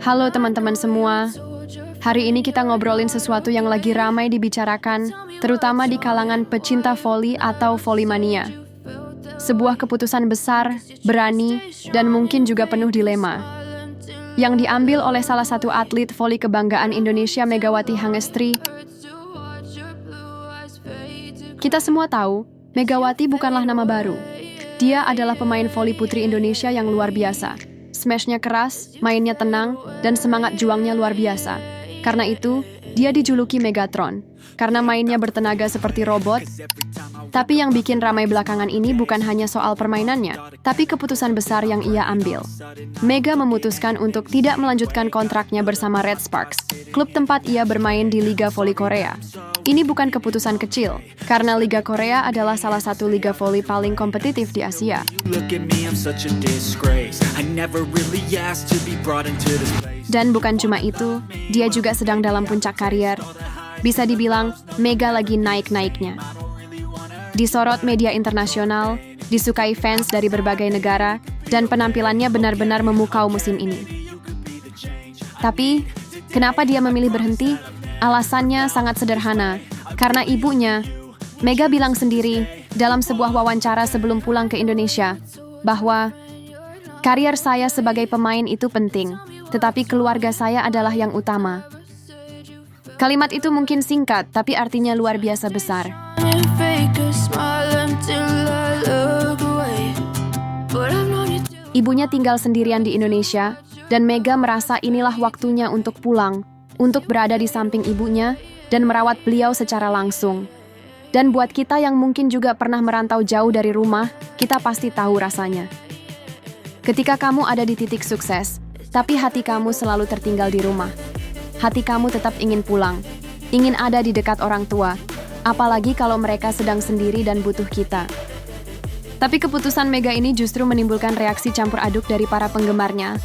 Halo teman-teman semua. Hari ini kita ngobrolin sesuatu yang lagi ramai dibicarakan, terutama di kalangan pecinta voli atau volley-mania. Sebuah keputusan besar, berani, dan mungkin juga penuh dilema. Yang diambil oleh salah satu atlet voli kebanggaan Indonesia, Megawati Hangestri. Kita semua tahu, Megawati bukanlah nama baru. Dia adalah pemain voli putri Indonesia yang luar biasa. Smashnya keras, mainnya tenang, dan semangat juangnya luar biasa. Karena itu, dia dijuluki Megatron, karena mainnya bertenaga seperti robot. Tapi yang bikin ramai belakangan ini bukan hanya soal permainannya, tapi keputusan besar yang ia ambil. Mega memutuskan untuk tidak melanjutkan kontraknya bersama Red Sparks, klub tempat ia bermain di Liga Voli Korea. Ini bukan keputusan kecil, karena Liga Korea adalah salah satu liga voli paling kompetitif di Asia. Dan bukan cuma itu, dia juga sedang dalam puncak karier. Bisa dibilang, Mega lagi naik-naiknya. Disorot media internasional, disukai fans dari berbagai negara, dan penampilannya benar-benar memukau musim ini. Tapi, kenapa dia memilih berhenti? Alasannya sangat sederhana, karena ibunya, Mega bilang sendiri dalam sebuah wawancara sebelum pulang ke Indonesia, bahwa karier saya sebagai pemain itu penting, tetapi keluarga saya adalah yang utama. Kalimat itu mungkin singkat, tapi artinya luar biasa besar. Ibunya tinggal sendirian di Indonesia, dan Mega merasa inilah waktunya untuk pulang, untuk berada di samping ibunya dan merawat beliau secara langsung. Dan buat kita yang mungkin juga pernah merantau jauh dari rumah, kita pasti tahu rasanya. Ketika kamu ada di titik sukses, tapi hati kamu selalu tertinggal di rumah. Hati kamu tetap ingin pulang, ingin ada di dekat orang tua, apalagi kalau mereka sedang sendiri dan butuh kita. Tapi keputusan Mega ini justru menimbulkan reaksi campur aduk dari para penggemarnya,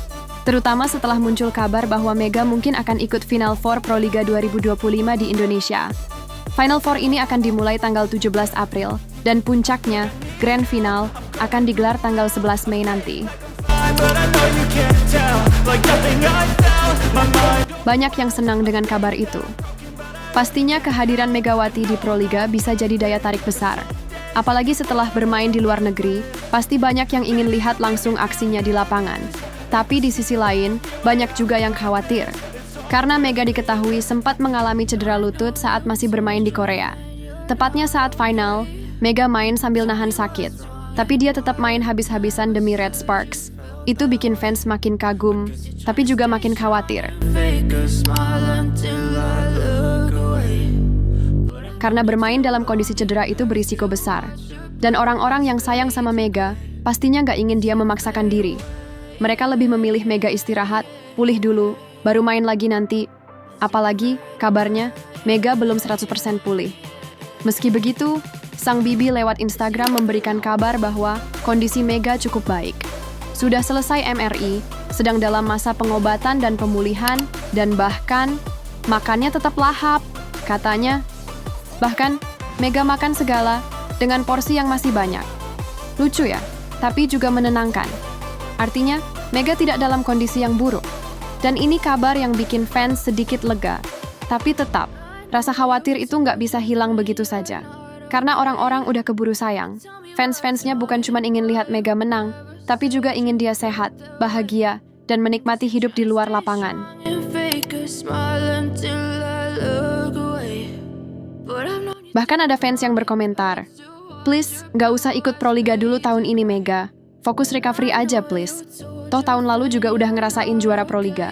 terutama setelah muncul kabar bahwa Mega mungkin akan ikut Final Four Pro Liga 2025 di Indonesia. Final Four ini akan dimulai tanggal 17 April, dan puncaknya, Grand Final, akan digelar tanggal 11 Mei nanti. Banyak yang senang dengan kabar itu. Pastinya kehadiran Megawati di Pro Liga bisa jadi daya tarik besar. Apalagi setelah bermain di luar negeri, pasti banyak yang ingin lihat langsung aksinya di lapangan. Tapi di sisi lain, banyak juga yang khawatir. Karena Mega diketahui sempat mengalami cedera lutut saat masih bermain di Korea. Tepatnya saat final, Mega main sambil nahan sakit. Tapi dia tetap main habis-habisan demi Red Sparks. Itu bikin fans makin kagum, tapi juga makin khawatir. Karena bermain dalam kondisi cedera itu berisiko besar. Dan orang-orang yang sayang sama Mega, pastinya nggak ingin dia memaksakan diri. Mereka lebih memilih Mega istirahat, pulih dulu, baru main lagi nanti. Apalagi, kabarnya, Mega belum 100% pulih. Meski begitu, sang bibi lewat Instagram memberikan kabar bahwa kondisi Mega cukup baik. Sudah selesai MRI, sedang dalam masa pengobatan dan pemulihan, dan bahkan, makannya tetap lahap, katanya. Bahkan, Mega makan segala, dengan porsi yang masih banyak. Lucu ya, tapi juga menenangkan. Artinya, Mega tidak dalam kondisi yang buruk. Dan ini kabar yang bikin fans sedikit lega. Tapi tetap, rasa khawatir itu nggak bisa hilang begitu saja. Karena orang-orang udah keburu sayang. Fans-fansnya bukan cuma ingin lihat Mega menang, tapi juga ingin dia sehat, bahagia, dan menikmati hidup di luar lapangan. Bahkan ada fans yang berkomentar, "Please, nggak usah ikut Pro Liga dulu tahun ini Mega. Fokus recovery aja please. Toh tahun lalu juga udah ngerasain juara Pro Liga."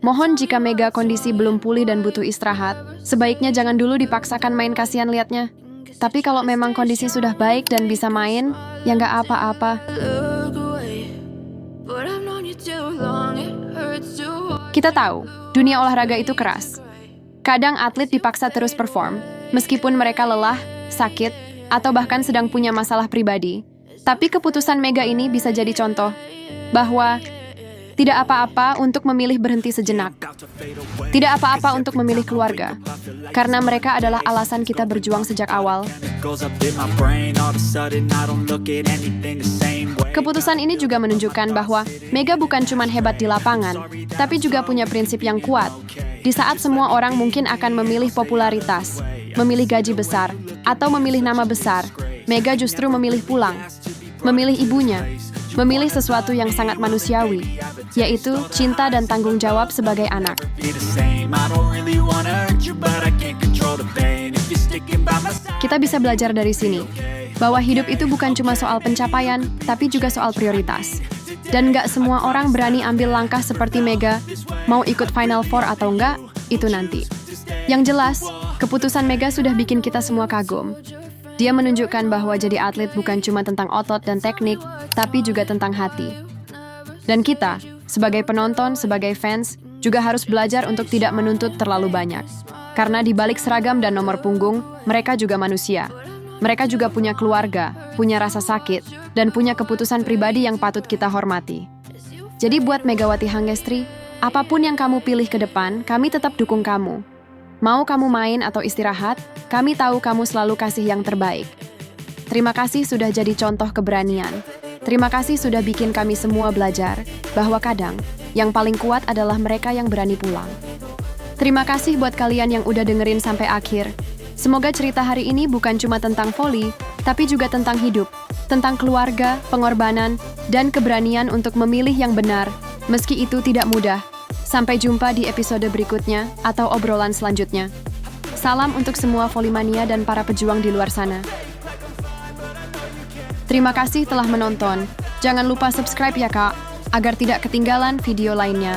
Mohon jika Mega kondisi belum pulih dan butuh istirahat, sebaiknya jangan dulu dipaksakan main, kasihan liatnya. Tapi kalau memang kondisi sudah baik dan bisa main, ya nggak apa-apa. Kita tahu, dunia olahraga itu keras. Kadang atlet dipaksa terus perform, meskipun mereka lelah, sakit, atau bahkan sedang punya masalah pribadi. Tapi keputusan Mega ini bisa jadi contoh bahwa tidak apa-apa untuk memilih berhenti sejenak. Tidak apa-apa untuk memilih keluarga. Karena mereka adalah alasan kita berjuang sejak awal. Keputusan ini juga menunjukkan bahwa Mega bukan cuma hebat di lapangan, tapi juga punya prinsip yang kuat. Di saat semua orang mungkin akan memilih popularitas, memilih gaji besar, atau memilih nama besar, Mega justru memilih pulang, memilih ibunya, memilih sesuatu yang sangat manusiawi, yaitu cinta dan tanggung jawab sebagai anak. Kita bisa belajar dari sini, bahwa hidup itu bukan cuma soal pencapaian, tapi juga soal prioritas. Dan nggak semua orang berani ambil langkah seperti Mega, mau ikut Final Four atau enggak, itu nanti. Yang jelas, keputusan Mega sudah bikin kita semua kagum. Dia menunjukkan bahwa jadi atlet bukan cuma tentang otot dan teknik, tapi juga tentang hati. Dan kita, sebagai penonton, sebagai fans, juga harus belajar untuk tidak menuntut terlalu banyak. Karena di balik seragam dan nomor punggung, mereka juga manusia. Mereka juga punya keluarga, punya rasa sakit, dan punya keputusan pribadi yang patut kita hormati. Jadi buat Megawati Hangestri, apapun yang kamu pilih ke depan, kami tetap dukung kamu. Mau kamu main atau istirahat, kami tahu kamu selalu kasih yang terbaik. Terima kasih sudah jadi contoh keberanian. Terima kasih sudah bikin kami semua belajar bahwa kadang yang paling kuat adalah mereka yang berani pulang. Terima kasih buat kalian yang udah dengerin sampai akhir. Semoga cerita hari ini bukan cuma tentang voli, tapi juga tentang hidup, tentang keluarga, pengorbanan, dan keberanian untuk memilih yang benar, meski itu tidak mudah. Sampai jumpa di episode berikutnya atau obrolan selanjutnya. Salam untuk semua volimania dan para pejuang di luar sana. Terima kasih telah menonton. Jangan lupa subscribe ya Kak, agar tidak ketinggalan video lainnya.